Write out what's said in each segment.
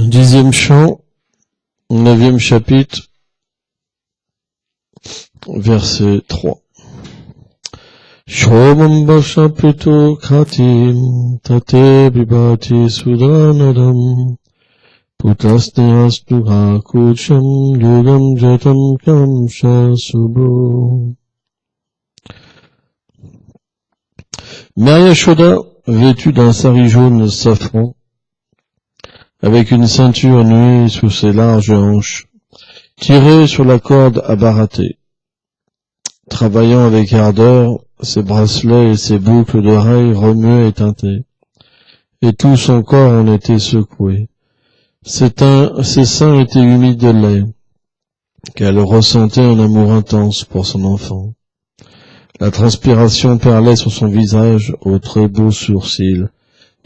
10e chant, 9e chapitre, verset 3. Shomam basha pito kratim, tate bibati sudanadam, putasne astu hakucham, yugam jatam kam shasubo. Mère Yashoda, vêtue d'un sari jaune safran, avec une ceinture nouée sous ses larges hanches, tirée sur la corde à barater. Travaillant avec ardeur, ses bracelets et ses boucles d'oreilles remuaient et tintaient, et tout son corps en était secoué. Ses seins étaient humides de lait, qu'elle ressentait un amour intense pour son enfant. La transpiration perlait sur son visage aux très beaux sourcils,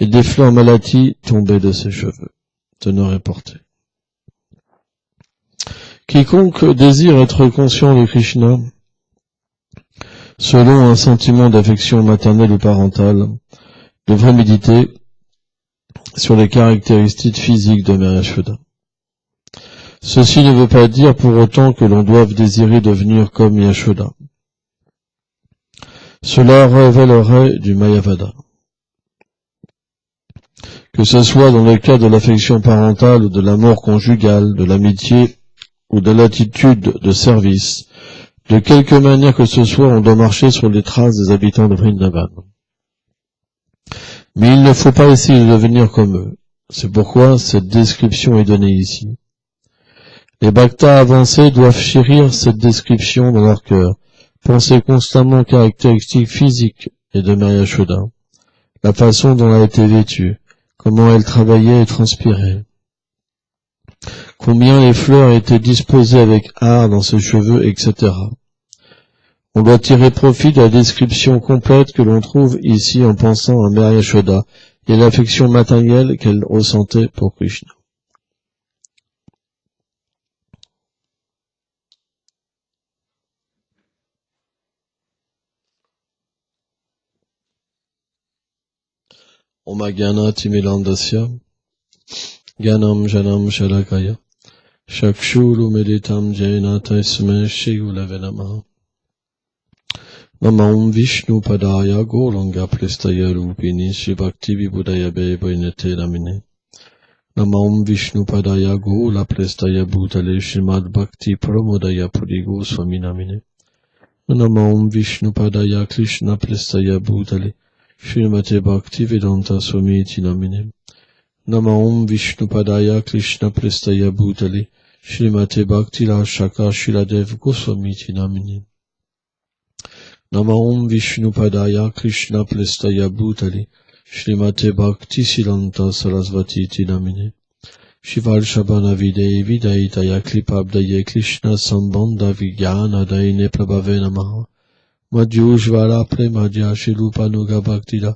et des fleurs malaties tombaient de ses cheveux. Teneur et portée. Quiconque désire être conscient de Krishna, selon un sentiment d'affection maternelle ou parentale, devrait méditer sur les caractéristiques physiques de Mère Yashoda. Ceci ne veut pas dire pour autant que l'on doive désirer devenir comme Yashoda. Cela révélerait du Mayavada. Que ce soit dans le cas de l'affection parentale ou de l'amour conjugal, de l'amitié ou de l'attitude de service, de quelque manière que ce soit, on doit marcher sur les traces des habitants de Vrindavan. Mais il ne faut pas essayer de devenir comme eux. C'est pourquoi cette description est donnée ici. Les bhaktas avancés doivent chérir cette description dans leur cœur, penser constamment aux caractéristiques physiques et de Mère Yashoda, la façon dont elle a été vêtue, comment elle travaillait et transpirait, combien les fleurs étaient disposées avec art dans ses cheveux, etc. On doit tirer profit de la description complète que l'on trouve ici en pensant à Mère Yashoda et l'affection matérielle qu'elle ressentait pour Krishna. Om Gyana Timilandasya Gyanam Janam Shalakaya Shakshuru Meditam Jena Tasme Shigulave Namaha Namam Vishnu Padaya Golanga Prestaya Rupini Shibhakti Vibudaya Bebinete Namine Namam Vishnu Padaya Gola Prestaya Bhutale Shrimad Bhakti Pramodaya Purigo Swami Namine Namam Vishnu Padaya Krishna Prestaya Bhutale Shrimate Bhakti Vedanta Swami Iti Namine Namam Vishnu Padaya Krishna Prestaya Bhutale Shrimate Bhakti Rashaka Shiladev Goswami Iti Namine Namam Vishnu Padaya Krishna Prestaya Bhutale Shrimate Bhakti Silanta Sarasvati Iti Namine Shival Shabana Videi Vidaitaya Klipabdaye Krishna Sambandha Vigyana Daine Prabhave Namaha Madhyujvala Premadya Shilupanuga Bhaktida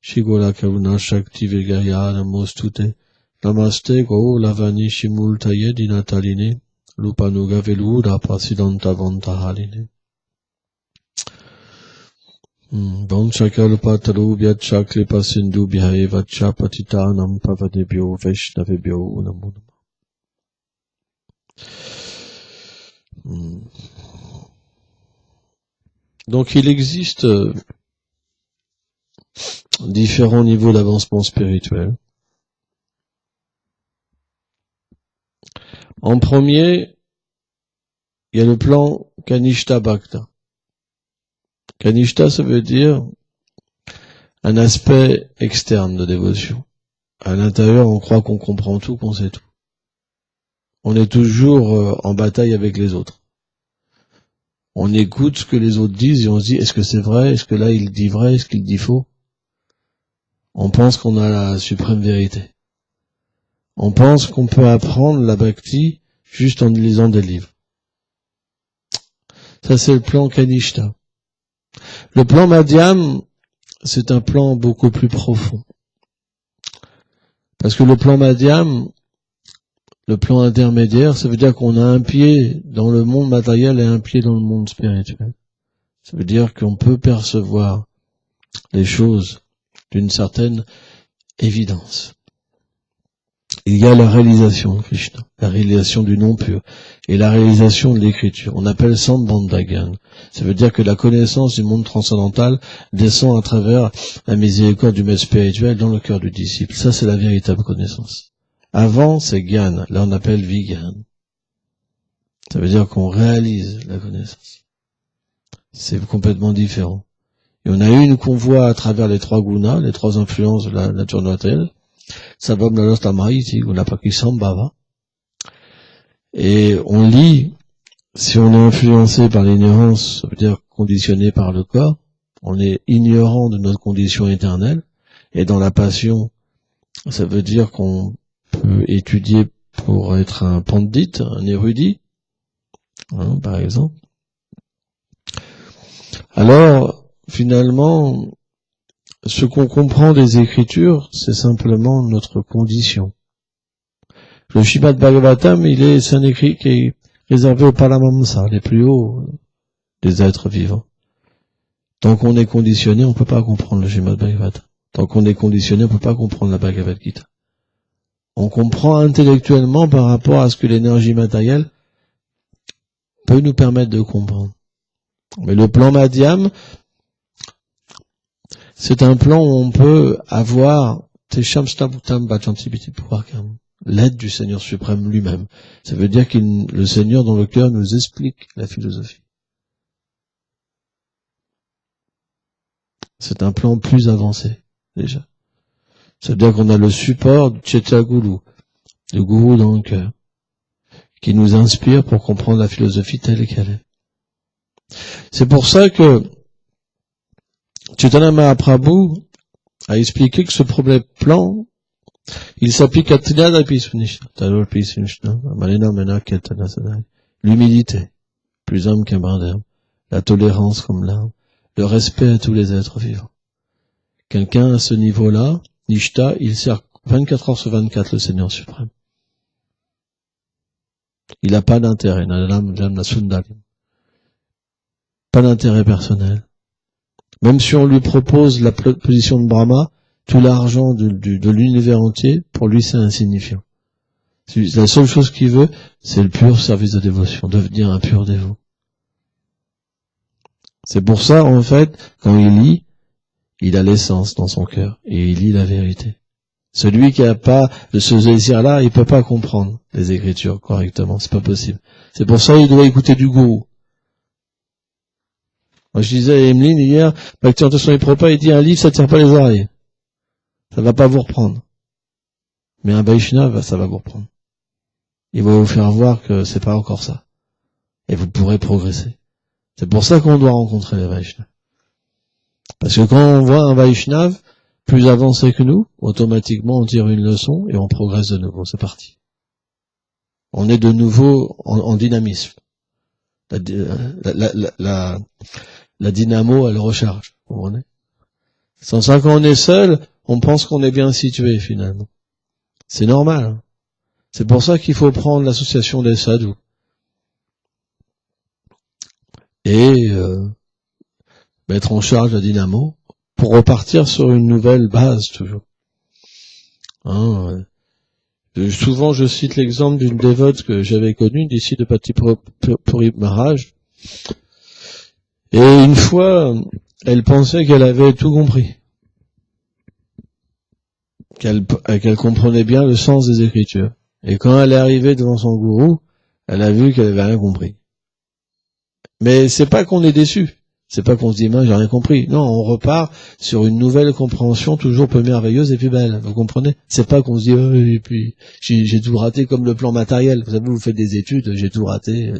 Shigola Karuna Shakti Vigaya Namostute Namaste Go Lavani Shimultaye Dinataline Lupanuga Veluda Prasidanta Vantahaline Vanchakalpataru Vyatcha Kripa Sindhu Bhyaeva Patitanam Pavadebhyo Vaishnavebhyo Namo Namaha. Donc il existe différents niveaux d'avancement spirituel. En premier, il y a le plan Kanishta Bhakta. Kanishta, ça veut dire un aspect externe de dévotion. À l'intérieur, on croit qu'on comprend tout, qu'on sait tout. On est toujours en bataille avec les autres. On écoute ce que les autres disent et on se dit, est-ce que c'est vrai? Est-ce que là, il dit vrai? Est-ce qu'il dit faux? On pense qu'on a la suprême vérité. On pense qu'on peut apprendre la bhakti juste en lisant des livres. Ça, c'est le plan Kanishta. Le plan Madhyam, c'est un plan beaucoup plus profond. Parce que le plan Madhyam, le plan intermédiaire, ça veut dire qu'on a un pied dans le monde matériel et un pied dans le monde spirituel. Ça veut dire qu'on peut percevoir les choses d'une certaine évidence. il y a la réalisation, Krishna, la réalisation du non pur, et la réalisation de l'écriture. On appelle Sambandhagan. Ça veut dire que la connaissance du monde transcendantal descend à travers la miséricorde du maître spirituel dans le cœur du disciple. Ça, c'est la véritable connaissance. Avant, c'est Gyan. Là, on appelle Vigyan. Ça veut dire qu'on réalise la connaissance. C'est complètement différent. Et on a une qu'on voit à travers les trois gunas, les trois influences de la nature matérielle. Sabam Nalostamahiti, Gunapakisambhava. Et on lit, si on est influencé par l'ignorance, ça veut dire conditionné par le corps, on est ignorant de notre condition éternelle. Et dans la passion, ça veut dire qu'on peut étudier pour être un pandit, un érudit, hein, par exemple. Alors, finalement, ce qu'on comprend des Écritures, c'est simplement notre condition. Le Srimad Bhagavatam, c'est un écrit qui est réservé aux Paramamsa, les plus hauts des êtres vivants. Tant qu'on est conditionné, on ne peut pas comprendre le Srimad Bhagavatam. Tant qu'on est conditionné, on ne peut pas comprendre la Bhagavad Gita. On comprend intellectuellement par rapport à ce que l'énergie matérielle peut nous permettre de comprendre. Mais le plan Madhyam, c'est un plan où on peut avoir l'aide du Seigneur suprême lui-même. Ça veut dire que le Seigneur dans le cœur nous explique la philosophie. C'est un plan plus avancé, déjà. Ça veut dire qu'on a le support du Chaitaguru, le gourou dans le cœur, qui nous inspire pour comprendre la philosophie telle qu'elle est. C'est pour ça que Chaitanya Mahaprabhu a expliqué que ce premier plan, il s'applique à l'humilité, plus homme qu'un brin d'herbe, la tolérance comme l'arbre, le respect à tous les êtres vivants. Quelqu'un à ce niveau-là, Nishta, il sert 24 heures sur 24 le Seigneur suprême. Il n'a pas d'intérêt, pas d'intérêt personnel. Même si on lui propose la position de Brahma, tout l'argent de l'univers entier, pour lui c'est insignifiant. La seule chose qu'il veut, c'est le pur service de dévotion, devenir un pur dévot. C'est pour ça, en fait, quand il lit, il a l'essence dans son cœur, et il lit la vérité. Celui qui n'a pas de ce désir-là, il peut pas comprendre les Écritures correctement, c'est pas possible. C'est pour ça qu'il doit écouter du gourou. Moi, je disais à Emeline hier, Bhaktivedanta Swami Prabhupada, il dit un livre, ça tire pas les oreilles. Ça va pas vous reprendre. Mais un Vaishnava, ça va vous reprendre. Il va vous faire voir que c'est pas encore ça. Et vous pourrez progresser. C'est pour ça qu'on doit rencontrer les Vaishnavas. Parce que quand on voit un Vaishnav plus avancé que nous, automatiquement on tire une leçon et on progresse de nouveau. C'est parti. On est de nouveau en dynamisme. La dynamo, elle recharge. Vous comprenez? Sans ça, quand on est seul, on pense qu'on est bien situé, finalement. C'est normal. Hein. C'est pour ça qu'il faut prendre l'association des sadhus. Et mettre en charge la dynamo pour repartir sur une nouvelle base, toujours. Hein, souvent, je cite l'exemple d'une dévote que j'avais connue, d'ici de Patipuri Maharaj. Et une fois, elle pensait qu'elle avait tout compris. Qu'elle comprenait bien le sens des Écritures. Et quand elle est arrivée devant son gourou, elle a vu qu'elle avait rien compris. Mais c'est pas qu'on est déçu. C'est pas qu'on se dit, j'ai rien compris. Non, on repart sur une nouvelle compréhension toujours plus merveilleuse et plus belle. Vous comprenez? C'est pas qu'on se dit, et puis, j'ai tout raté comme le plan matériel. Vous savez, vous faites des études, j'ai tout raté.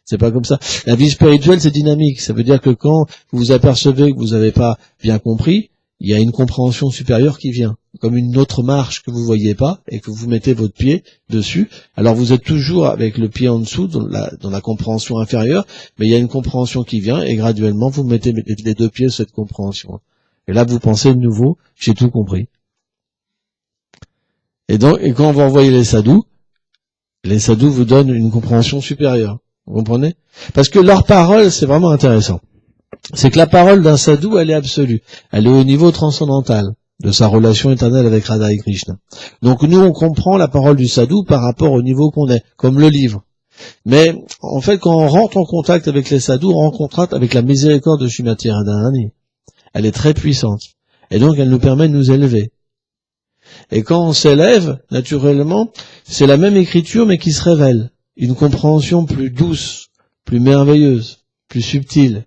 C'est pas comme ça. La vie spirituelle, c'est dynamique. Ça veut dire que quand vous vous apercevez que vous n'avez pas bien compris, il y a une compréhension supérieure qui vient. Comme une autre marche que vous voyez pas et que vous mettez votre pied dessus. Alors vous êtes toujours avec le pied en dessous dans la compréhension inférieure, mais il y a une compréhension qui vient et graduellement vous mettez les deux pieds sur cette compréhension. Et là vous pensez de nouveau, j'ai tout compris. Et quand vous envoyez les sadhus vous donnent une compréhension supérieure. Vous comprenez? Parce que leur parole, c'est vraiment intéressant. C'est que la parole d'un sadhu, elle est absolue. Elle est au niveau transcendantal. de sa relation éternelle avec Radha et Krishna. Donc nous, on comprend la parole du sadhu par rapport au niveau qu'on est, comme le livre. Mais en fait, quand on rentre en contact avec les sadhus, on rentre en contact avec la miséricorde de Srimati Radharani. Elle est très puissante. Et donc, elle nous permet de nous élever. Et quand on s'élève, naturellement, c'est la même écriture, mais qui se révèle. Une compréhension plus douce, plus merveilleuse, plus subtile.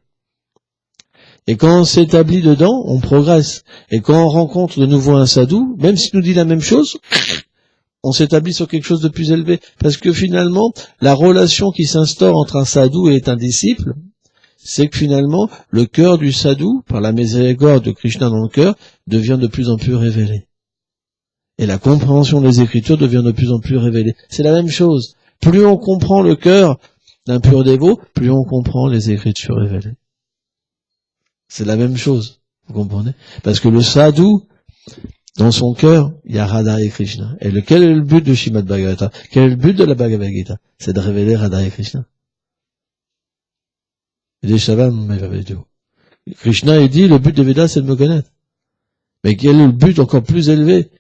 Et quand on s'établit dedans, on progresse. Et quand on rencontre de nouveau un sadhu, même s'il nous dit la même chose, on s'établit sur quelque chose de plus élevé. Parce que finalement, la relation qui s'instaure entre un sadhu et un disciple, c'est que finalement, le cœur du sadhu, par la miséricorde de Krishna dans le cœur, devient de plus en plus révélé. Et la compréhension des Écritures devient de plus en plus révélée. C'est la même chose. Plus on comprend le cœur d'un pur dévot, plus on comprend les Écritures révélées. C'est la même chose. Vous comprenez? Parce que le sadhu, dans son cœur, il y a Radha et Krishna. Et quel est le but de Srimad Bhagavatam? Quel est le but de la Bhagavad Gita? C'est de révéler Radha et Krishna. Krishna, il dit, le but des Védas, c'est de me connaître. Mais quel est le but encore plus élevé?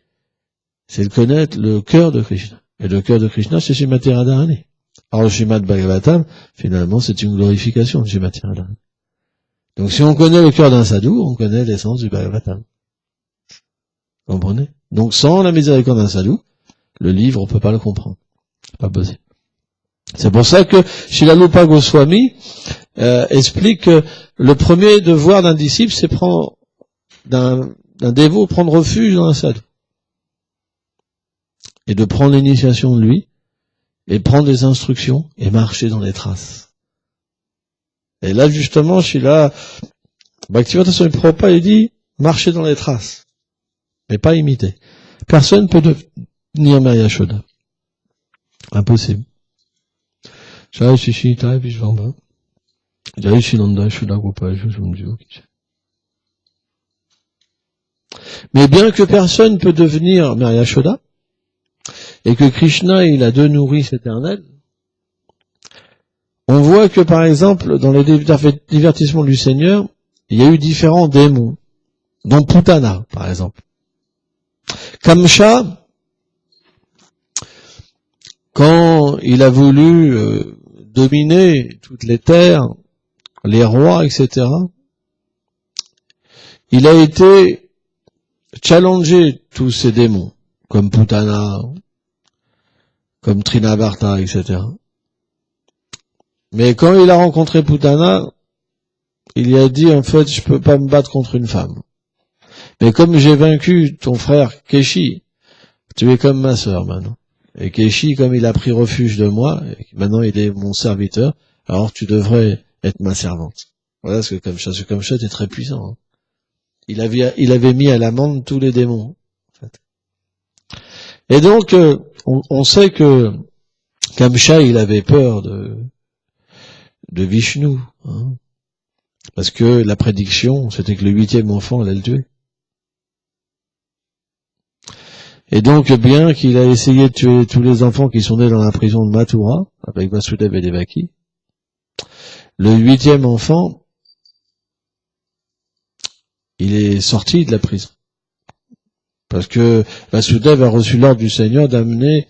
C'est de connaître le cœur de Krishna. Et le cœur de Krishna, c'est Srimati Radharani. Alors, le Srimad Bhagavatam, finalement, c'est une glorification de Srimati Radharani. Donc, si on connaît le cœur d'un sadhu, on connaît l'essence du Bhagavatam. Vous comprenez? Donc, sans la miséricorde d'un sadhu, le livre, on peut pas le comprendre. C'est pas possible. C'est pour ça que Shilalupa Goswami explique que le premier devoir d'un disciple, c'est prendre d'un dévot, prendre refuge dans un sadhu. Et de prendre l'initiation de lui, et prendre les instructions, et marcher dans les traces. Et là, justement, Bhaktivedanta Swami Prabhupada, il dit, marcher dans les traces, mais pas imiter. Personne ne peut devenir Maya Yashoda. Impossible. Jai Shishi Tai Vishvamba. Jai Shinanda Shuddha Gopal Jujumju. Mais bien que personne ne peut devenir Maya Yashoda, et que Krishna, il a deux nourrices éternelles, on voit que, par exemple, dans les divertissements du Seigneur, il y a eu différents démons, dont Putana, par exemple. Kamsa, quand il a voulu dominer toutes les terres, les rois, etc., il a été challengé tous ces démons, comme Putana, comme Trinavarta, etc. Mais quand il a rencontré Putana, il lui a dit, en fait, je peux pas me battre contre une femme. Mais comme j'ai vaincu ton frère Keshi, tu es comme ma sœur maintenant. Et Keshi, comme il a pris refuge de moi, et maintenant il est mon serviteur, alors tu devrais être ma servante. Voilà ce que Kamsa était très puissant. Hein. Il avait mis à l'amende tous les démons. En fait. Et donc, on sait que Kamsa, il avait peur de Vishnu, hein, parce que la prédiction, c'était que le 8e enfant allait le tuer. Et donc, bien qu'il a essayé de tuer tous les enfants qui sont nés dans la prison de Mathura, avec Vasudeva et Devaki, le 8e enfant, il est sorti de la prison. Parce que Vasudeva a reçu l'ordre du Seigneur d'amener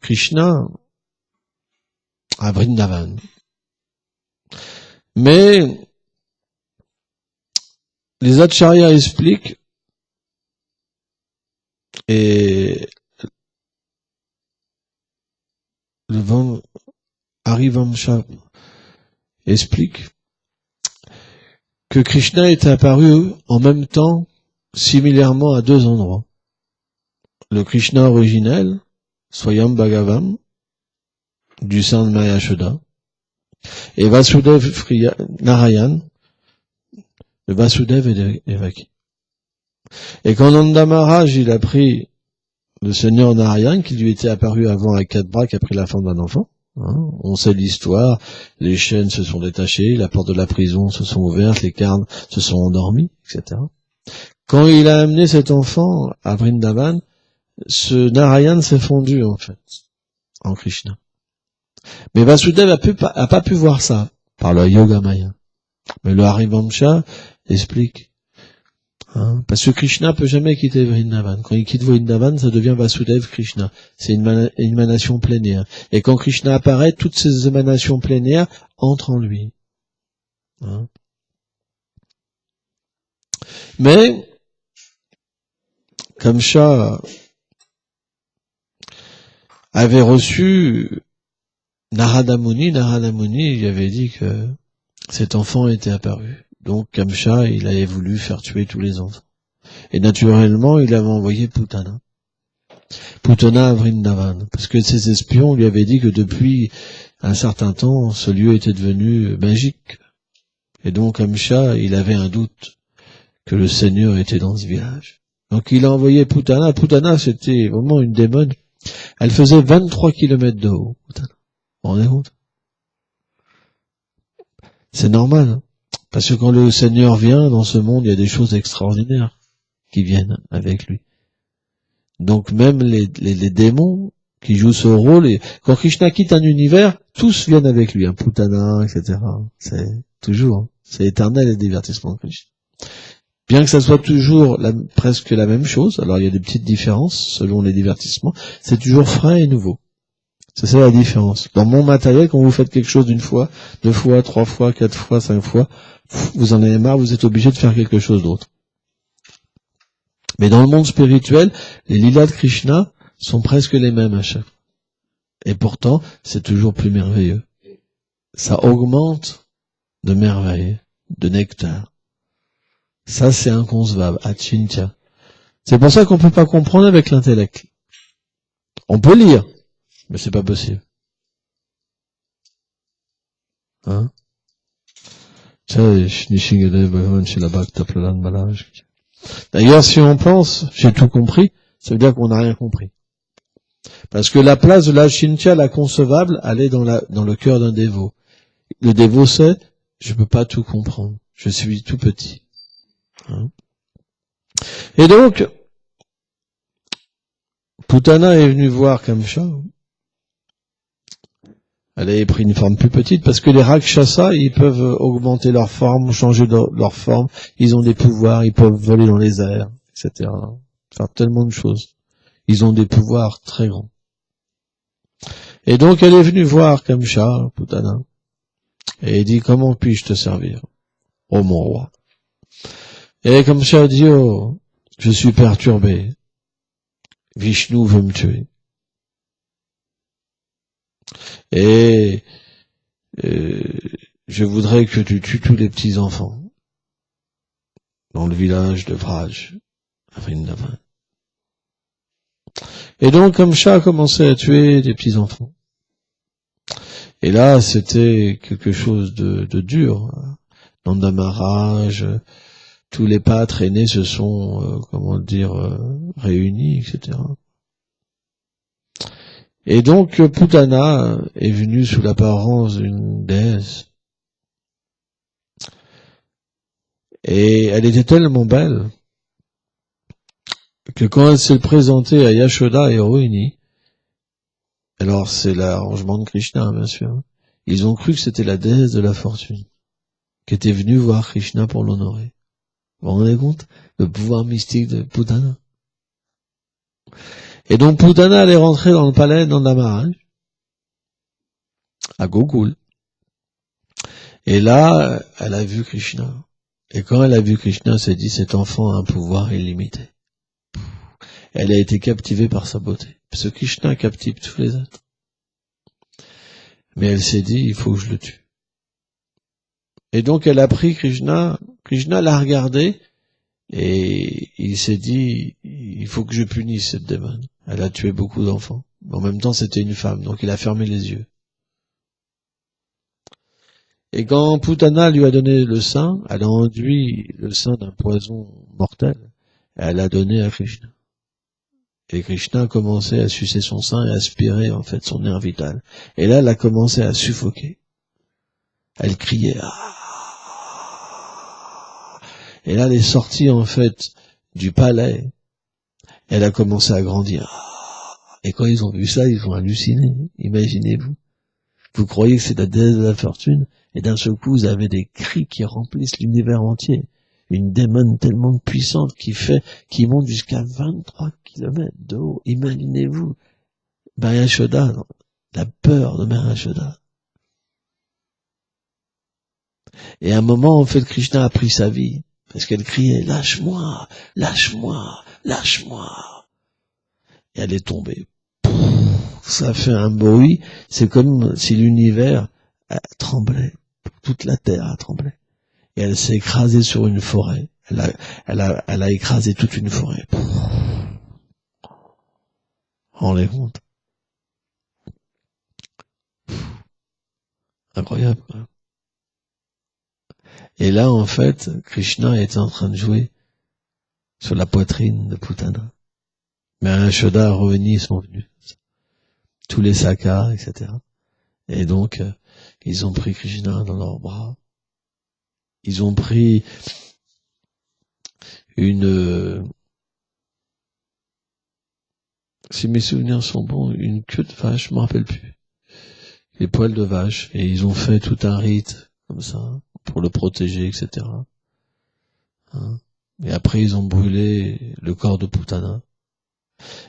Krishna à Vrindavan. Mais les acharyas expliquent, et le Harivamsha explique que Krishna est apparu en même temps, similairement à deux endroits. Le Krishna originel, Swayam Bhagavam, du sein de Maya Yashoda, et Vasudev Narayan, de Vasudev et Devaki. Et quand Nanda Maharaj, il a pris le Seigneur Narayan, qui lui était apparu avant avec 4 bras, qui a pris la forme d'un enfant, hein, on sait l'histoire, les chaînes se sont détachées, la porte de la prison se sont ouvertes, les carnes se sont endormies, etc. Quand il a amené cet enfant à Vrindavan, ce Narayan s'est fondu, en fait, en Krishna. Mais Vasudev a pas pu voir ça, par le Yoga Maya. Mais le Harivamsha explique Hein, parce que Krishna peut jamais quitter Vrindavan. Quand il quitte Vrindavan, ça devient Vasudev Krishna. C'est une émanation plénière. Et quand Krishna apparaît, toutes ces émanations plénières entrent en lui. Hein. Mais, Kamsa avait reçu Narada Muni lui avait dit que cet enfant était apparu. Donc Kamsa, il avait voulu faire tuer tous les enfants. Et naturellement, il avait envoyé Putana à Vrindavan, parce que ses espions lui avaient dit que depuis un certain temps, ce lieu était devenu magique. Et donc Kamsa, il avait un doute que le Seigneur était dans ce village. Donc il a envoyé Putana. Putana, c'était vraiment une démone. Elle faisait 23 kilomètres de haut. Putana. Vous vous rendez compte? C'est normal, hein, parce que quand le Seigneur vient dans ce monde, il y a des choses extraordinaires qui viennent avec lui. Donc même les démons qui jouent ce rôle, et quand Krishna quitte un univers, tous viennent avec lui, hein, Putana, etc. C'est toujours, hein, c'est éternel les divertissements de Krishna. Bien que ça soit toujours presque la même chose, alors il y a des petites différences selon les divertissements, c'est toujours frais et nouveau. C'est ça la différence. Dans mon matériel, quand vous faites quelque chose d'une fois, 2 fois, 3 fois, 4 fois, 5 fois, vous en avez marre, vous êtes obligé de faire quelque chose d'autre. Mais dans le monde spirituel, les lilas de Krishna sont presque les mêmes à chaque fois. Et pourtant, c'est toujours plus merveilleux. Ça augmente de merveille, de nectar. Ça, c'est inconcevable, achintya. C'est pour ça qu'on peut pas comprendre avec l'intellect. On peut lire, mais c'est pas possible. Hein? D'ailleurs, si on pense, j'ai tout compris, ça veut dire qu'on n'a rien compris. Parce que la place de l'achintya, la concevable, elle est dans le cœur d'un dévot. Le dévot sait, je peux pas tout comprendre. Je suis tout petit. Hein? Et donc, Putana est venue voir Kamsa. Elle avait pris une forme plus petite parce que les Rakshasas, ils peuvent augmenter leur forme, changer leur forme. Ils ont des pouvoirs, ils peuvent voler dans les airs, etc. Faire tellement de choses. Ils ont des pouvoirs très grands. Et donc, elle est venue voir Kamsa, Putana, et elle dit, comment puis-je te servir, ô mon roi? Et Kamsa a dit, oh, je suis perturbé. Vishnu veut me tuer. Et je voudrais que tu tues tous les petits enfants dans le village de Vraj, à Vrindavan. Et donc, Kamsa a commencé à tuer des petits enfants. Et là, c'était quelque chose de dur. Nanda Maharaj, tous les pâtres aînés se sont, réunis, etc. Et donc, Putana est venue sous l'apparence d'une déesse. Et elle était tellement belle que quand elle s'est présentée à Yashoda et Rohini, alors c'est l'arrangement de Krishna, bien sûr, ils ont cru que c'était la déesse de la fortune, qui était venue voir Krishna pour l'honorer. Vous vous rendez compte? Le pouvoir mystique de Putana. Et donc Putana, elle est rentrée dans le palais de Nanda Maharaj, à Gokul. Et là, elle a vu Krishna. Et quand elle a vu Krishna, elle s'est dit, cet enfant a un pouvoir illimité. Elle a été captivée par sa beauté. Parce que Krishna captive tous les êtres. Mais elle s'est dit, il faut que je le tue. Et donc elle a pris Krishna l'a regardé, et il s'est dit, il faut que je punisse cette démon. Elle a tué beaucoup d'enfants. En même temps, c'était une femme, donc il a fermé les yeux. Et quand Putana lui a donné le sein, elle a enduit le sein d'un poison mortel, et elle l'a donné à Krishna. Et Krishna a commencé à sucer son sein et aspirer, en fait, son nerf vital. Et là, elle a commencé à suffoquer. Elle criait, ah! Et là, elle est sortie, en fait, du palais. Elle a commencé à grandir. Et quand ils ont vu ça, ils ont halluciné. Imaginez-vous. Vous croyez que c'est la déesse de la fortune, et d'un seul coup, vous avez des cris qui remplissent l'univers entier. une démon tellement puissante qui monte jusqu'à 23 kilomètres de haut. Imaginez-vous, Mère Yashoda, la peur de Mère Yashoda. Et à un moment, en fait, Krishna a pris sa vie, parce qu'elle criait, lâche-moi, lâche-moi, lâche-moi. Et elle est tombée. Ça fait un bruit, c'est comme si l'univers tremblait, toute la terre a tremblé. Et elle s'est écrasée sur une forêt. Elle a écrasé toute une forêt. Rendez compte. Incroyable, quoi. Et là, en fait, Krishna était en train de jouer sur la poitrine de Putana. Mais un Yashoda Rovini sont venus. Tous les sakas, etc. Et donc, ils ont pris Krishna dans leurs bras. Ils ont pris si mes souvenirs sont bons, une queue de vache, je me rappelle plus. Les poils de vache. Et ils ont fait tout un rite, comme ça, pour le protéger, etc. Hein. Et après, ils ont brûlé le corps de Putana.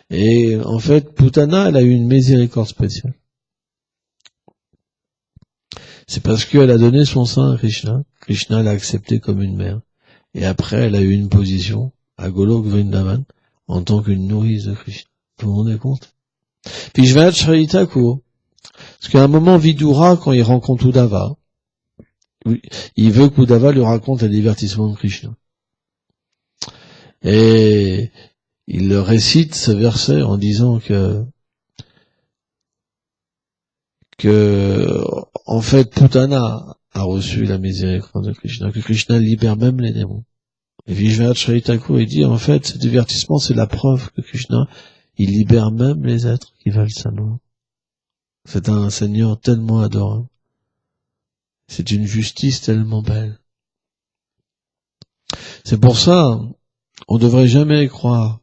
Et en fait, Putana, elle a eu une miséricorde spéciale. C'est parce qu'elle a donné son sein à Krishna. Krishna l'a accepté comme une mère. Et après, elle a eu une position à Golok Vrindavan en tant qu'une nourrice de Krishna. Vous vous rendez compte? Puis je vais à Charitakur. Parce qu'à un moment, Vidura, quand il rencontre Uddhava, il veut qu'Uddhava lui raconte le divertissement de Krishna. Et il récite ce verset en disant que en fait, Putana a reçu la miséricorde de Krishna, que Krishna libère même les démons. Et Vishwanath Chaitanya, il dit, en fait, ce divertissement, c'est la preuve que Krishna, il libère même les êtres qui veulent sa loi. C'est un Seigneur tellement adorable. C'est une justice tellement belle. C'est pour ça, on devrait jamais croire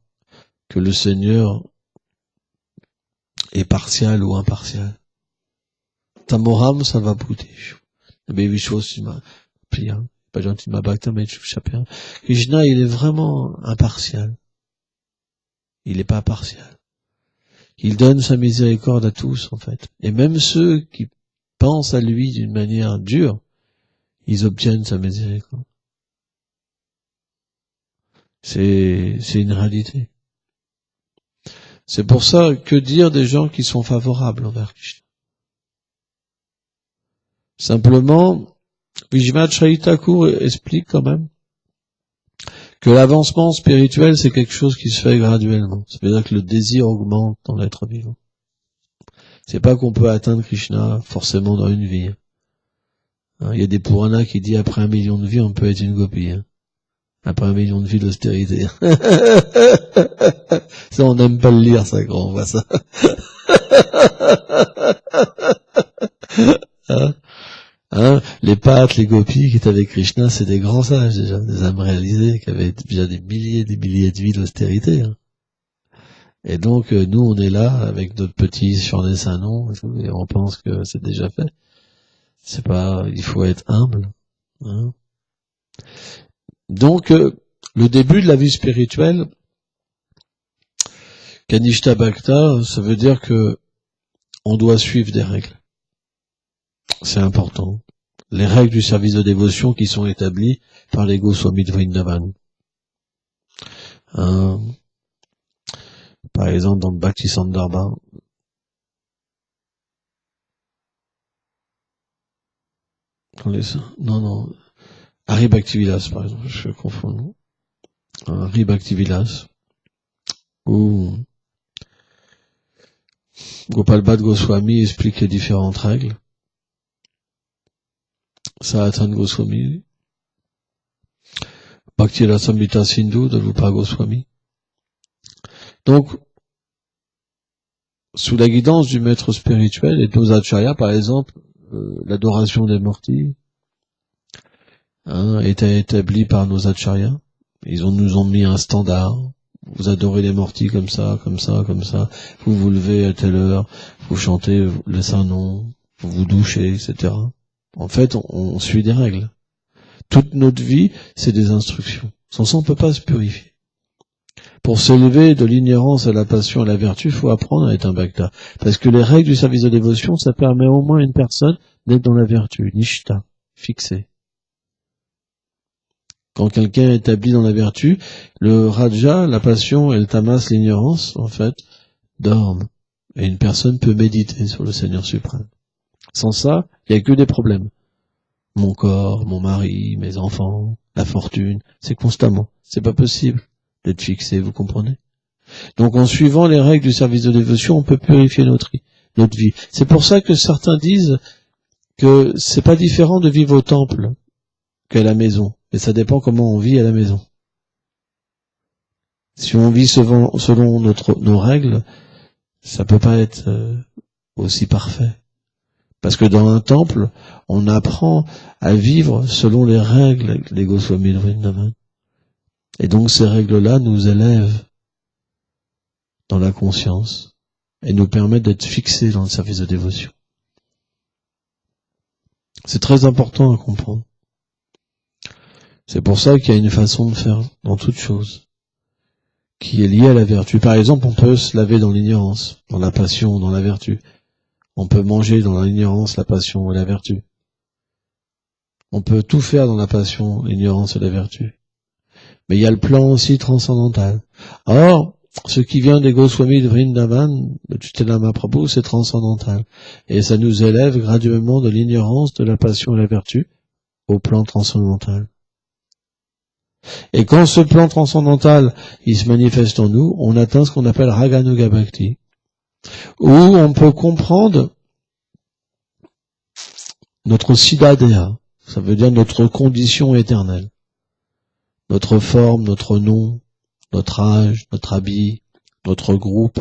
que le Seigneur est partial ou impartial. Tamoram Salvabhuti. Krishna, il est vraiment impartial. Il n'est pas partial. Il donne sa miséricorde à tous, en fait. Et même ceux qui pensent à lui d'une manière dure, ils obtiennent sa miséricorde. C'est une réalité. C'est pour ça que dire des gens qui sont favorables envers Krishna. Simplement, Vishwanath Chaitanya explique quand même que l'avancement spirituel, c'est quelque chose qui se fait graduellement. Ça veut dire que le désir augmente dans l'être vivant. C'est pas qu'on peut atteindre Krishna forcément dans une vie. Il y a des Puranas qui disent après 1 million de vies, on peut être une gopi. Après 1 million de vies d'austérité. Ça, on n'aime pas le lire, ça, quand on voit ça. Les pâtres, les gopis qui étaient avec Krishna, c'est des grands sages déjà, des âmes réalisées, qui avaient déjà des milliers de vies d'austérité. Et donc, nous, on est là, avec notre petit Shurnesanon, et on pense que c'est déjà fait. C'est pas, il faut être humble. Donc, le début de la vie spirituelle, Kanishta Bhakta, ça veut dire que on doit suivre des règles. C'est important. Les règles du service de dévotion qui sont établies par les Goswamis de Vrindavan. Par exemple, dans le Bhakti Sandarbha, Hari Bhaktivilas, par exemple, je confonds. Hari Bhaktivilas, où Gopal Bhatt Goswami explique les différentes règles. Sanatana Goswami, Bhakti Rasamrita Sindhu de Rupa Goswami. Donc, sous la guidance du maître spirituel et de nos acharyas, par exemple, l'adoration des mortis était établie par nos acharyas. Ils nous ont mis un standard. Vous adorez les mortis comme ça, comme ça, comme ça. Vous vous levez à telle heure, vous chantez le Saint-Nom, vous vous douchez, etc. En fait, on suit des règles. Toute notre vie, c'est des instructions. Sans ça, on ne peut pas se purifier. Pour s'élever de l'ignorance à la passion à la vertu, il faut apprendre à être un bhakta. Parce que les règles du service de dévotion, ça permet au moins à une personne d'être dans la vertu, nishta, fixée. Quand quelqu'un est établi dans la vertu, le raja, la passion et le tamas, l'ignorance, en fait, dorment. Et une personne peut méditer sur le Seigneur suprême. Sans ça, il n'y a que des problèmes. Mon corps, mon mari, mes enfants, la fortune, c'est constamment. C'est pas possible d'être fixé, vous comprenez? Donc en suivant les règles du service de dévotion, on peut purifier notre vie. C'est pour ça que certains disent que c'est pas différent de vivre au temple qu'à la maison. Et ça dépend comment on vit à la maison. Si on vit selon nos règles, ça peut pas être aussi parfait. Parce que dans un temple, on apprend à vivre selon les règles des Goswamis de Vrindavan. Et donc ces règles-là nous élèvent dans la conscience et nous permettent d'être fixés dans le service de dévotion. C'est très important à comprendre. C'est pour ça qu'il y a une façon de faire dans toute chose qui est liée à la vertu. Par exemple, on peut se laver dans l'ignorance, dans la passion, dans la vertu. On peut manger dans l'ignorance, la passion et la vertu. On peut tout faire dans la passion, l'ignorance et la vertu. Mais il y a le plan aussi transcendantal. Or, ce qui vient des Goswamis de Vrindavan, de Chaitanya Mahaprabhu, c'est transcendantal. Et ça nous élève graduellement de l'ignorance, de la passion et la vertu au plan transcendantal. Et quand ce plan transcendantal, il se manifeste en nous, on atteint ce qu'on appelle Raganuga Bhakti, où on peut comprendre notre Siddhadeha, ça veut dire notre condition éternelle, notre forme, notre nom, notre âge, notre habit, notre groupe,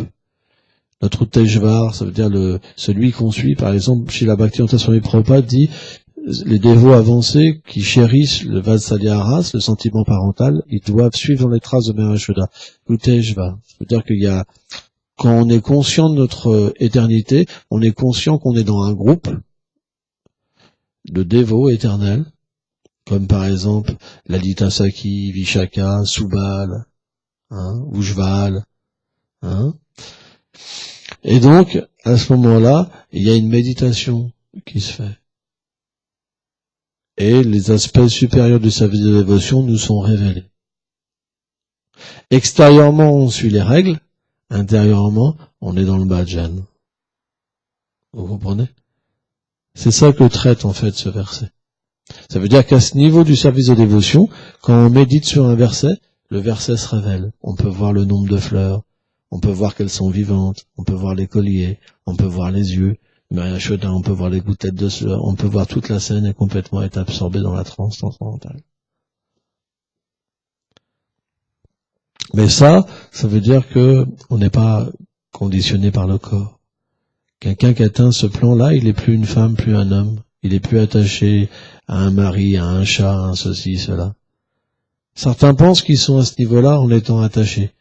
notre Tejvar, ça veut dire celui qu'on suit. Par exemple, chez la Bhaktivedanta Swami Prabhupada dit les dévots avancés qui chérissent le Vatsalya Ras, le sentiment parental, ils doivent suivre les traces de Mère Yashoda. Le Tejvar, ça veut dire qu'il y a, quand on est conscient de notre éternité, on est conscient qu'on est dans un groupe de dévots éternels, comme par exemple Lalita Sakhi, Vishaka, Subal, Ujval, Et donc, à ce moment-là, il y a une méditation qui se fait. Et les aspects supérieurs du service de dévotion nous sont révélés. Extérieurement, on suit les règles. Intérieurement, on est dans le bhajan. Vous comprenez? C'est ça que traite en fait ce verset. Ça veut dire qu'à ce niveau du service de dévotion, quand on médite sur un verset, le verset se révèle. On peut voir le nombre de fleurs, on peut voir qu'elles sont vivantes, on peut voir les colliers, on peut voir les yeux, Mère Yashoda, on peut voir les gouttelettes de sueur, on peut voir toute la scène et complètement être absorbé dans la transe transcendantale. Mais ça veut dire que on n'est pas conditionné par le corps. Quelqu'un qui atteint ce plan-là, il n'est plus une femme, plus un homme. Il est plus attaché à un mari, à un chat, à un ceci, cela. Certains pensent qu'ils sont à ce niveau-là en étant attachés.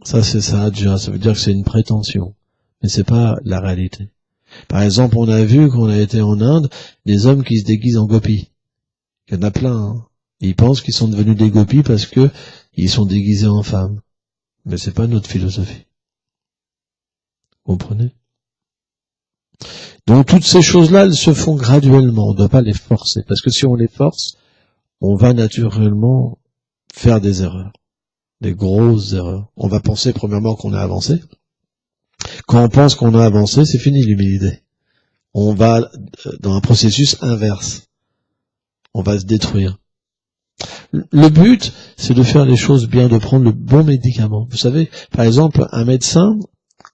Ça, c'est sadhya, ça veut dire que c'est une prétention. Mais c'est pas la réalité. Par exemple, on a vu, quand on a été en Inde, des hommes qui se déguisent en gopis. Il y en a plein, Ils pensent qu'ils sont devenus des gopis parce que ils sont déguisés en femmes. Mais c'est pas notre philosophie. Vous comprenez? Donc toutes ces choses-là, elles se font graduellement, on ne doit pas les forcer, parce que si on les force, on va naturellement faire des erreurs, des grosses erreurs. On va penser premièrement qu'on a avancé. Quand on pense qu'on a avancé, c'est fini l'humilité. On va dans un processus inverse. On va se détruire. Le but, c'est de faire les choses bien, de prendre le bon médicament. Vous savez, par exemple, un médecin,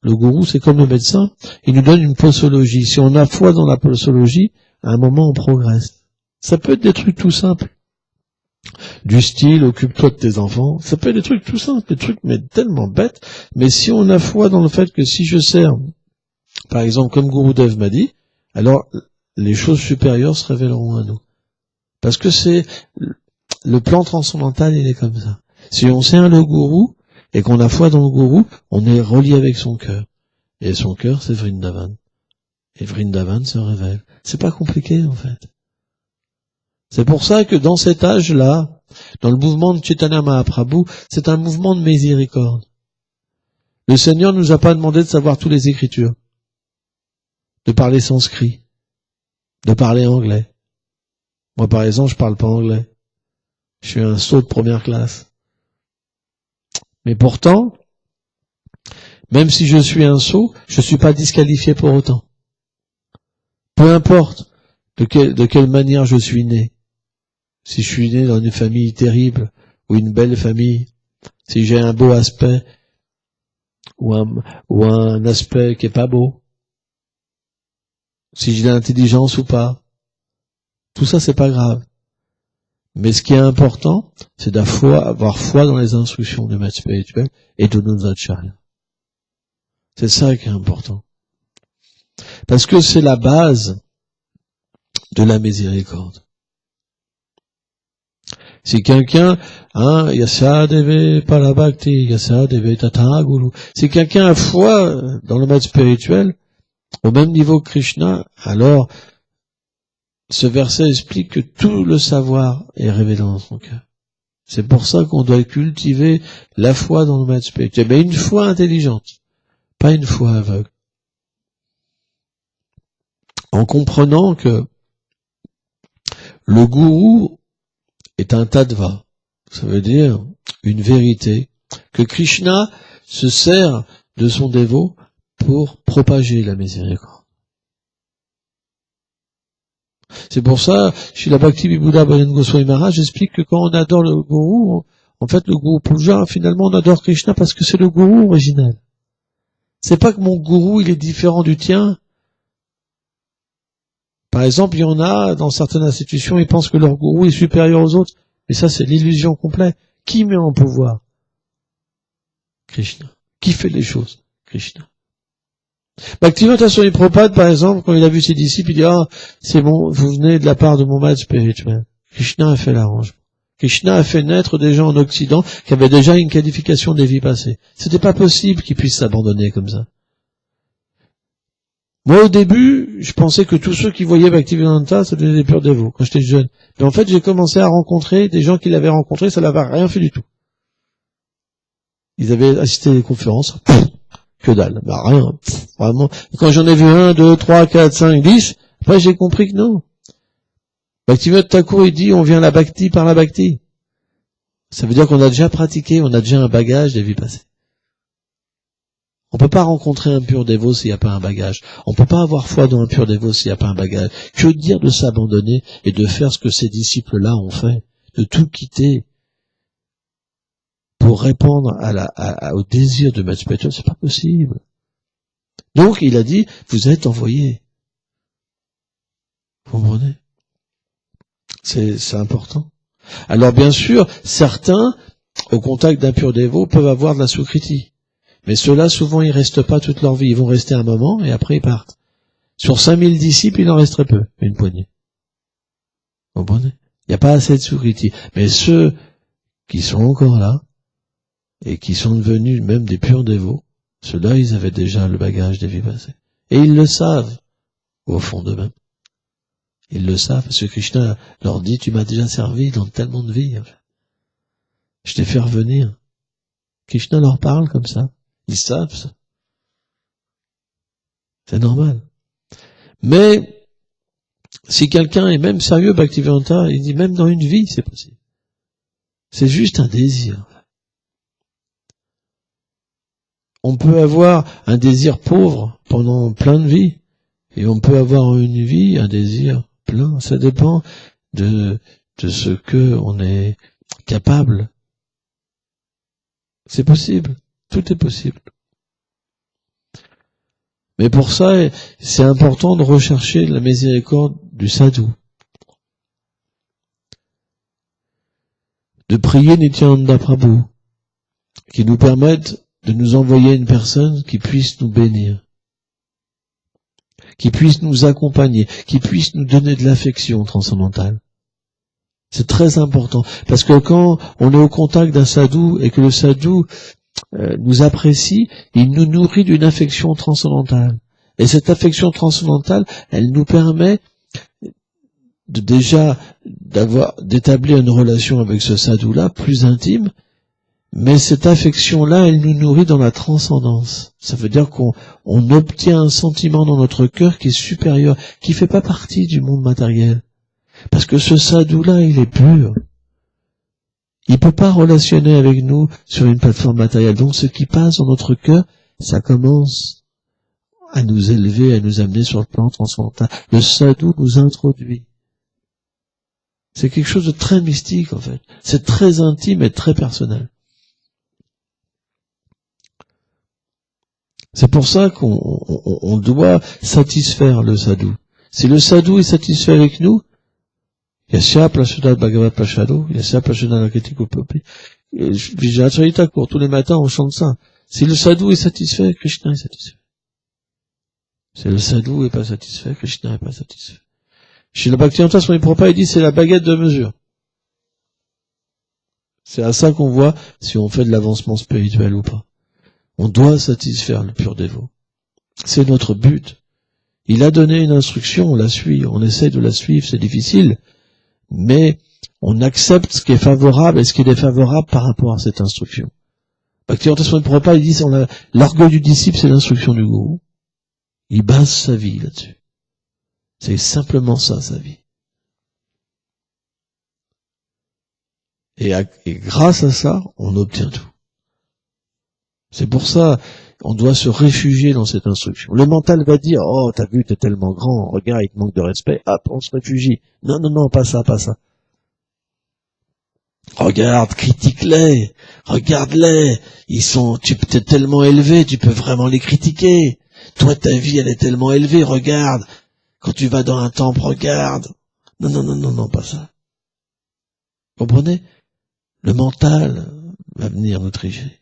le gourou, c'est comme le médecin, il nous donne une posologie. Si on a foi dans la posologie, à un moment, on progresse. Ça peut être des trucs tout simples. Du style, occupe-toi de tes enfants. Ça peut être des trucs tout simples, des trucs mais tellement bêtes. Mais si on a foi dans le fait que si je sers, par exemple, comme Gurudev m'a dit, alors les choses supérieures se révéleront à nous. Parce que c'est le plan transcendantal, il est comme ça. Si on sert le gourou, et qu'on a foi dans le gourou, on est relié avec son cœur. Et son cœur, c'est Vrindavan. Et Vrindavan se révèle. C'est pas compliqué, en fait. C'est pour ça que dans cet âge-là, dans le mouvement de Chaitanya Mahaprabhu, c'est un mouvement de miséricorde. Le Seigneur ne nous a pas demandé de savoir toutes les Écritures, de parler sanskrit, de parler anglais. Moi, par exemple, je parle pas anglais. Je suis un sot de première classe. Mais pourtant, même si je suis un sot, je suis pas disqualifié pour autant. Peu importe de quelle manière je suis né. Si je suis né dans une famille terrible ou une belle famille, si j'ai un beau aspect ou un aspect qui est pas beau, si j'ai l'intelligence ou pas, tout ça c'est pas grave. Mais ce qui est important, c'est d'avoir foi dans les instructions du maître spirituel et de nos acharyas. C'est ça qui est important. Parce que c'est la base de la miséricorde. Si quelqu'un, yasadeve parabhakti, yasadeve tata guru, si quelqu'un a foi dans le maître spirituel, au même niveau que Krishna, alors ce verset explique que tout le savoir est révélé dans son cœur. C'est pour ça qu'on doit cultiver la foi dans le maître spirituel, mais une foi intelligente, pas une foi aveugle. En comprenant que le gourou est un tattva, ça veut dire une vérité, que Krishna se sert de son dévot pour propager la miséricorde. C'est pour ça, chez la Bhakti Vibhuda Bhajan Goswami Maharaj, j'explique que quand on adore le gourou, en fait le gourou Puja, finalement on adore Krishna parce que c'est le gourou original. C'est pas que mon gourou il est différent du tien. Par exemple, il y en a, dans certaines institutions, ils pensent que leur gourou est supérieur aux autres. Mais ça, c'est l'illusion complète. Qui met en pouvoir? Krishna. Qui fait les choses? Krishna. Bhaktivinoda Swami Prabhupada, par exemple, quand il a vu ses disciples, il dit, c'est bon, vous venez de la part de mon maître spirituel. Krishna a fait l'arrangement. Krishna a fait naître des gens en Occident qui avaient déjà une qualification des vies passées. C'était pas possible qu'ils puissent s'abandonner comme ça. Moi, au début, je pensais que tous ceux qui voyaient Bhaktivedanta, c'était des purs dévots, quand j'étais jeune. Mais en fait, j'ai commencé à rencontrer des gens qui l'avaient rencontré, ça n'avait rien fait du tout. Ils avaient assisté à des conférences, que dalle, rien, vraiment. Et quand j'en ai vu 1, 2, 3, 4, 5, 10, après j'ai compris que non. Bhaktivinoda Thakur, il dit, on vient la Bhakti par la Bhakti. Ça veut dire qu'on a déjà pratiqué, on a déjà un bagage des vies passées. On peut pas rencontrer un pur dévot s'il n'y a pas un bagage. On peut pas avoir foi dans un pur dévot s'il n'y a pas un bagage. Que dire de s'abandonner et de faire ce que ces disciples-là ont fait, de tout quitter pour répondre au désir de maître spirituel, c'est pas possible. Donc il a dit, vous êtes envoyés. Vous comprenez? C'est important. Alors bien sûr, certains, au contact d'un pur dévot, peuvent avoir de la soukriti. Mais ceux-là, souvent, ils restent pas toute leur vie. Ils vont rester un moment et après ils partent. Sur 5000 disciples, il en reste très peu, une poignée. Vous comprenez? Il n'y a pas assez de soukriti. Mais ceux qui sont encore là et qui sont devenus même des purs dévots, ceux-là, ils avaient déjà le bagage des vies passées. Et ils le savent, au fond d'eux-mêmes. Ils le savent, parce que Krishna leur dit, tu m'as déjà servi dans tellement de vies. Je t'ai fait revenir. Krishna leur parle comme ça. Ils savent ça. C'est normal. Mais, si quelqu'un est même sérieux, Bhaktivedanta, il dit même dans une vie, c'est possible. C'est juste un désir. On peut avoir un désir pauvre pendant plein de vies, et on peut avoir une vie, un désir plein. Ça dépend de ce que on est capable. C'est possible. Tout est possible. Mais pour ça, c'est important de rechercher la miséricorde du sadhu. De prier Nityananda Prabhu, qui nous permette de nous envoyer une personne qui puisse nous bénir, qui puisse nous accompagner, qui puisse nous donner de l'affection transcendantale. C'est très important, parce que quand on est au contact d'un sadhu et que le sadhu nous apprécie, il nous nourrit d'une affection transcendantale. Et cette affection transcendantale, elle nous permet d'établir une relation avec ce sadhu-là, plus intime, mais cette affection-là, elle nous nourrit dans la transcendance. Ça veut dire qu'on obtient un sentiment dans notre cœur qui est supérieur, qui fait pas partie du monde matériel. Parce que ce sadhu-là, il est pur. Il peut pas relationner avec nous sur une plateforme matérielle. Donc ce qui passe dans notre cœur, ça commence à nous élever, à nous amener sur le plan transcendantal. Le sadhu nous introduit. C'est quelque chose de très mystique, en fait. C'est très intime et très personnel. C'est pour ça qu'on doit satisfaire le sadhu. Si le sadhu est satisfait avec nous, Yasya Prashuddha Bhagavat Prashado, Yasya Prashuddha Nakritiko Popi, Vijayacharita Thakur, tous les matins on chante ça. Si le sadhu est satisfait, Krishna est satisfait. Si le sadhu est pas satisfait, Krishna est pas satisfait. Chez le Bhaktivedanta Swami Prabhupada, il dit c'est la baguette de mesure. C'est à ça qu'on voit si on fait de l'avancement spirituel ou pas. On doit satisfaire le pur dévot. C'est notre but. Il a donné une instruction, on la suit, on essaie de la suivre, c'est difficile, mais on accepte ce qui est favorable et ce qui est défavorable par rapport à cette instruction. Bhaktivedanta Swami Prabhupada, il dit l'orgueil du disciple, c'est l'instruction du gourou. Il base sa vie là-dessus. C'est simplement ça, sa vie. Et grâce à ça, on obtient tout. C'est pour ça, on doit se réfugier dans cette instruction. Le mental va dire, oh, t'as vu, t'es tellement grand, regarde, il te manque de respect, hop, on se réfugie. Non, non, non, pas ça, pas ça. Regarde, critique-les, regarde-les, t'es tellement élevé, tu peux vraiment les critiquer. Toi, ta vie, elle est tellement élevée, regarde. Quand tu vas dans un temple, regarde. Non, non, non, non, non, pas ça. Comprenez? Le mental va venir nous tricher.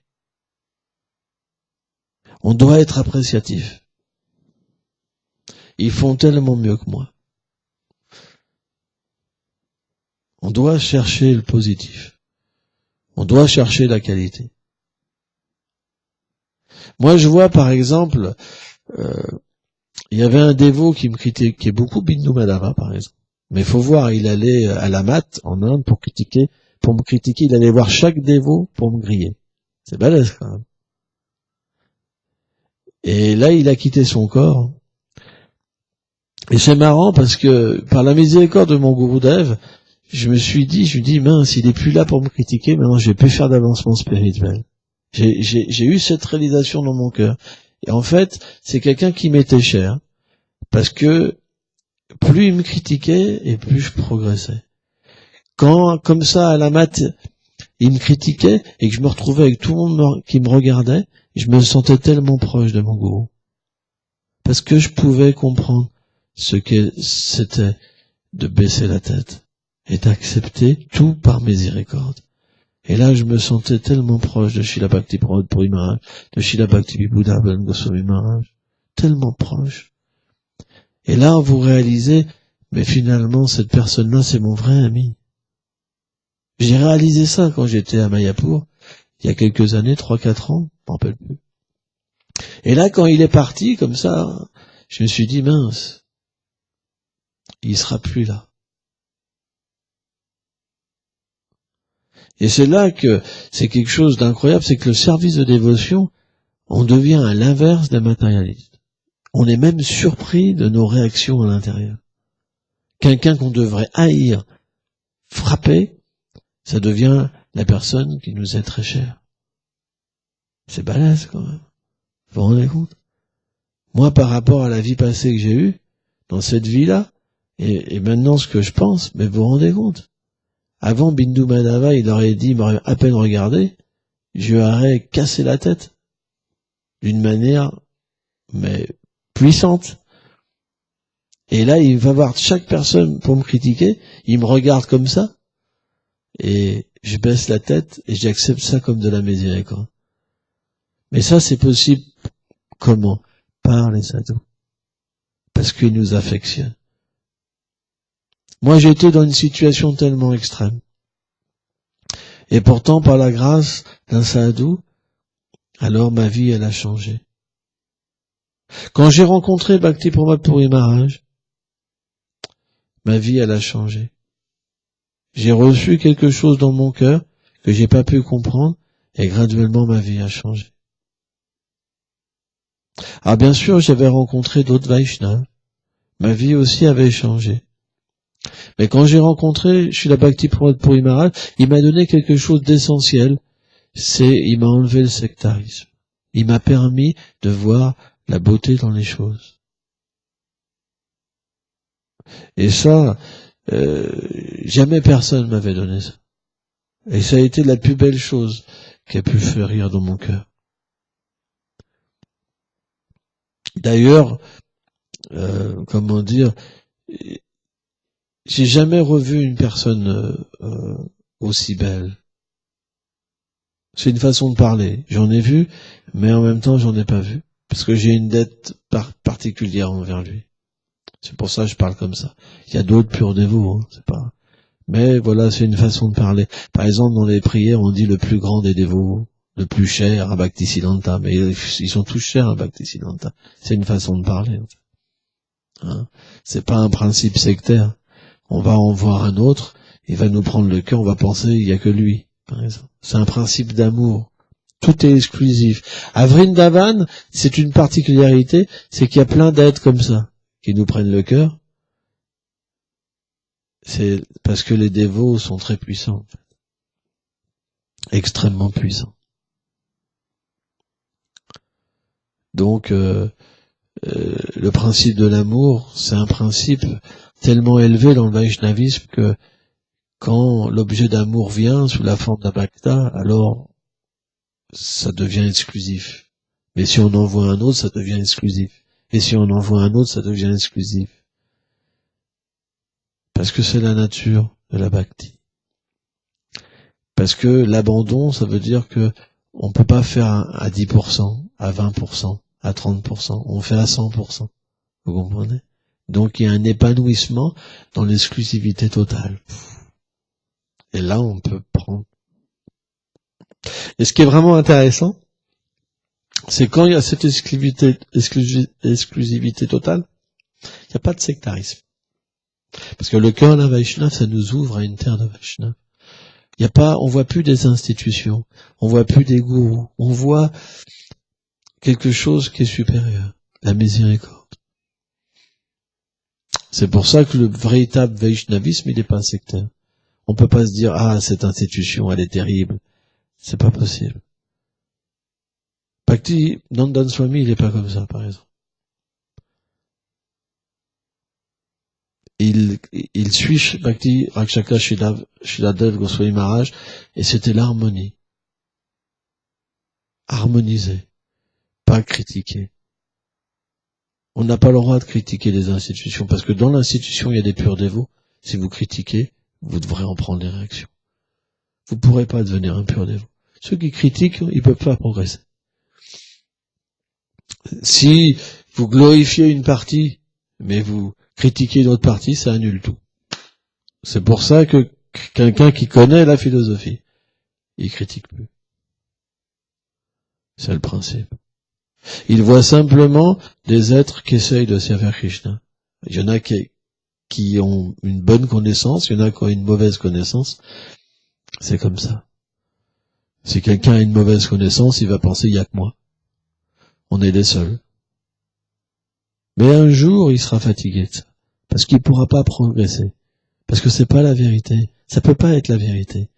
On doit être appréciatif. Ils font tellement mieux que moi. On doit chercher le positif. On doit chercher la qualité. Moi, je vois, par exemple, il y avait un dévot qui me critiquait beaucoup, Bindu Madhava, par exemple. Mais il faut voir, il allait à la Mat, en Inde, pour me critiquer, il allait voir chaque dévot pour me griller. C'est balèze, quand même. Et là, il a quitté son corps. Et c'est marrant parce que, par la miséricorde de mon Gurudev, je me suis dit, mince, il est plus là pour me critiquer, maintenant je vais plus faire d'avancement spirituel. J'ai eu cette réalisation dans mon cœur. Et en fait, c'est quelqu'un qui m'était cher. Parce que, plus il me critiquait, et plus je progressais. Quand, comme ça, à la mat, il me critiquait, et que je me retrouvais avec tout le monde qui me regardait, je me sentais tellement proche de mon gourou. Parce que je pouvais comprendre ce que c'était de baisser la tête et d'accepter tout par miséricorde. Et là, je me sentais tellement proche de Srila Bhakti Pramod Puri Maharaj, de Srila Bhakti Vibhuda Bhavan Goswami Maharaj, tellement proche. Et là, vous réalisez, mais finalement, cette personne-là, c'est mon vrai ami. J'ai réalisé ça quand j'étais à Mayapur, il y a quelques années, 3-4 ans, je m'en rappelle plus. Et là, quand il est parti, comme ça, je me suis dit, mince, il sera plus là. Et c'est là que c'est quelque chose d'incroyable, c'est que le service de dévotion, on devient à l'inverse des matérialistes. On est même surpris de nos réactions à l'intérieur. Quelqu'un qu'on devrait haïr, frapper, ça devient la personne qui nous est très chère. C'est balèze quand même. Vous vous rendez compte? Moi, par rapport à la vie passée que j'ai eue, dans cette vie-là, et maintenant ce que je pense, mais vous vous rendez compte? Avant, Bindu Madhava, il aurait dit, il m'aurait à peine regardé, je lui aurais cassé la tête. D'une manière, mais puissante. Et là, il va voir chaque personne pour me critiquer, il me regarde comme ça, et je baisse la tête, et j'accepte ça comme de la miséricorde. Mais ça, c'est possible comment? Par les sadhus. Parce qu'ils nous affectionnent. Moi, j'étais dans une situation tellement extrême. Et pourtant, par la grâce d'un sadhu, alors ma vie, elle a changé. Quand j'ai rencontré Bhakti Pramod Puri Maharaj, ma vie, elle a changé. J'ai reçu quelque chose dans mon cœur que j'ai pas pu comprendre, et graduellement ma vie a changé. Alors bien sûr, j'avais rencontré d'autres Vaishnavas. Ma vie aussi avait changé. Mais quand j'ai rencontré Srila Bhakti-Pramod Puri Maharaj, il m'a donné quelque chose d'essentiel. Il m'a enlevé le sectarisme. Il m'a permis de voir la beauté dans les choses. Et ça, jamais personne m'avait donné ça. Et ça a été la plus belle chose qui a pu faire rire dans mon cœur. D'ailleurs, comment dire, j'ai jamais revu une personne aussi belle. C'est une façon de parler. J'en ai vu, mais en même temps, j'en ai pas vu. Parce que j'ai une dette particulière envers lui. C'est pour ça que je parle comme ça. Il y a d'autres purs dévots, hein, c'est pas... Mais voilà, c'est une façon de parler. Par exemple, dans les prières, on dit le plus grand des dévots, le plus cher à Bhaktisiddhanta. Mais ils sont tous chers à Bhaktisiddhanta. C'est une façon de parler. En fait. Hein, c'est pas un principe sectaire. On va en voir un autre, il va nous prendre le cœur, on va penser il y a que lui, par exemple. C'est un principe d'amour. Tout est exclusif. À Vrindavan, c'est une particularité, c'est qu'il y a plein d'êtres comme ça, qui nous prennent le cœur. C'est parce que les dévots sont très puissants, en fait. Extrêmement puissants. Donc, le principe de l'amour, c'est un principe tellement élevé dans le Vaishnavisme que quand l'objet d'amour vient sous la forme d'un bhakta, alors ça devient exclusif. Mais si on en voit un autre, ça devient exclusif. Et si on en voit un autre, ça devient exclusif. Parce que c'est la nature de la bhakti. Parce que l'abandon, ça veut dire que on peut pas faire à 10%, à 20%, à 30%. On fait à 100%. Vous comprenez? Donc il y a un épanouissement dans l'exclusivité totale. Et là, on peut prendre. Et ce qui est vraiment intéressant, c'est quand il y a cette exclusivité totale, il n'y a pas de sectarisme. Parce que le cœur d'un Vaishnava, ça nous ouvre à une terre de Vaishnava. Il y a pas, on voit plus des institutions, on voit plus des gourous, on voit quelque chose qui est supérieur, la miséricorde. C'est pour ça que le véritable Vaishnavisme, il n'est pas sectaire. On peut pas se dire, ah, cette institution, elle est terrible. C'est pas possible. Bhakti Nandan Swami, il est pas comme ça, par exemple. Il suit Bhakti Rakshaka Shiladev Goswami Maharaj, et c'était l'harmonie. Harmoniser. Pas critiquer. On n'a pas le droit de critiquer les institutions, parce que dans l'institution, il y a des purs dévots. Si vous critiquez, vous devrez en prendre des réactions. Vous ne pourrez pas devenir un pur dévot. Ceux qui critiquent, ils peuvent pas progresser. Si vous glorifiez une partie, mais vous critiquez une autre partie, ça annule tout. C'est pour ça que quelqu'un qui connaît la philosophie, il critique plus. C'est le principe. Il voit simplement des êtres qui essayent de servir Krishna. Il y en a qui ont une bonne connaissance, il y en a qui ont une mauvaise connaissance. C'est comme ça. Si quelqu'un a une mauvaise connaissance, il va penser, il n'y a que moi. On est les seuls. Mais un jour, il sera fatigué de ça. Parce qu'il ne pourra pas progresser. Parce que c'est pas la vérité. Ça peut pas être la vérité.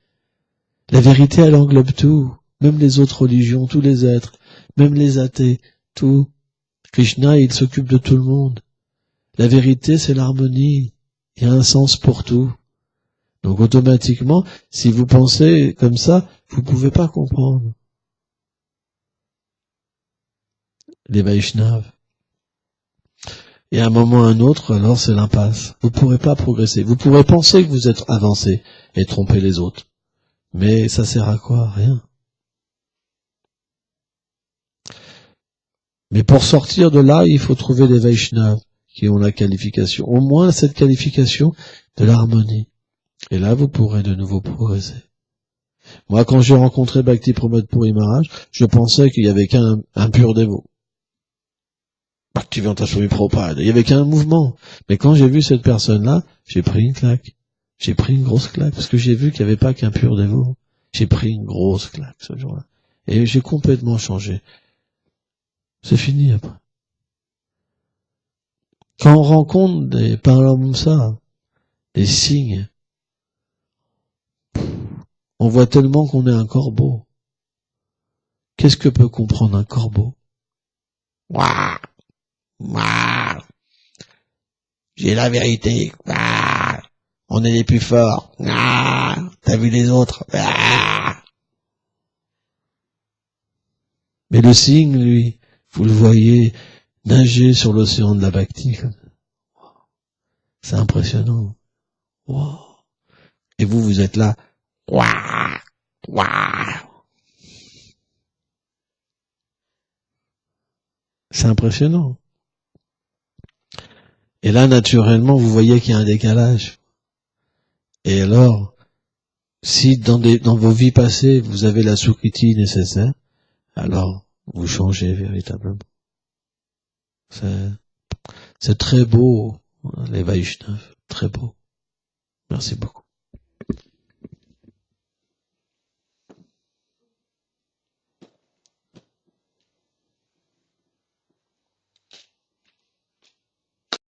La vérité, elle englobe tout. Même les autres religions, tous les êtres. Même les athées. Tout. Krishna, il s'occupe de tout le monde. La vérité, c'est l'harmonie. Il y a un sens pour tout. Donc automatiquement, si vous pensez comme ça, vous pouvez pas comprendre les Vaishnavas. Et à un moment ou à un autre, alors c'est l'impasse. Vous pourrez pas progresser. Vous pourrez penser que vous êtes avancé et tromper les autres. Mais ça sert à quoi? Rien. Mais pour sortir de là, il faut trouver des Vaishnavas qui ont la qualification, au moins cette qualification de l'harmonie. Et là, vous pourrez de nouveau progresser. Moi, quand j'ai rencontré Bhakti Pramod Puri Maharaj, je pensais qu'il y avait qu'un pur dévot. Bhaktivedanta Swami Prabhupada. Il y avait qu'un mouvement. Mais quand j'ai vu cette personne-là, j'ai pris une claque. J'ai pris une grosse claque, parce que j'ai vu qu'il n'y avait pas qu'un pur dévot. J'ai pris une grosse claque ce jour-là. Et j'ai complètement changé. C'est fini après. Quand on rencontre des paramahamsas, des signes, on voit tellement qu'on est un corbeau. Qu'est-ce que peut comprendre un corbeau? Ouah, ouah, j'ai la vérité. Ouah, on est les plus forts. Ouah, t'as vu les autres? Ouah. Mais le cygne, lui, vous le voyez nager sur l'océan de la Bhakti. C'est impressionnant. Wow. Et vous êtes là. Ouah, ouah. C'est impressionnant. Et là, naturellement, vous voyez qu'il y a un décalage. Et alors, si dans vos vies passées, vous avez la Sukriti nécessaire, alors vous changez véritablement. C'est très beau, les Vaishnavas, très beau. Merci beaucoup.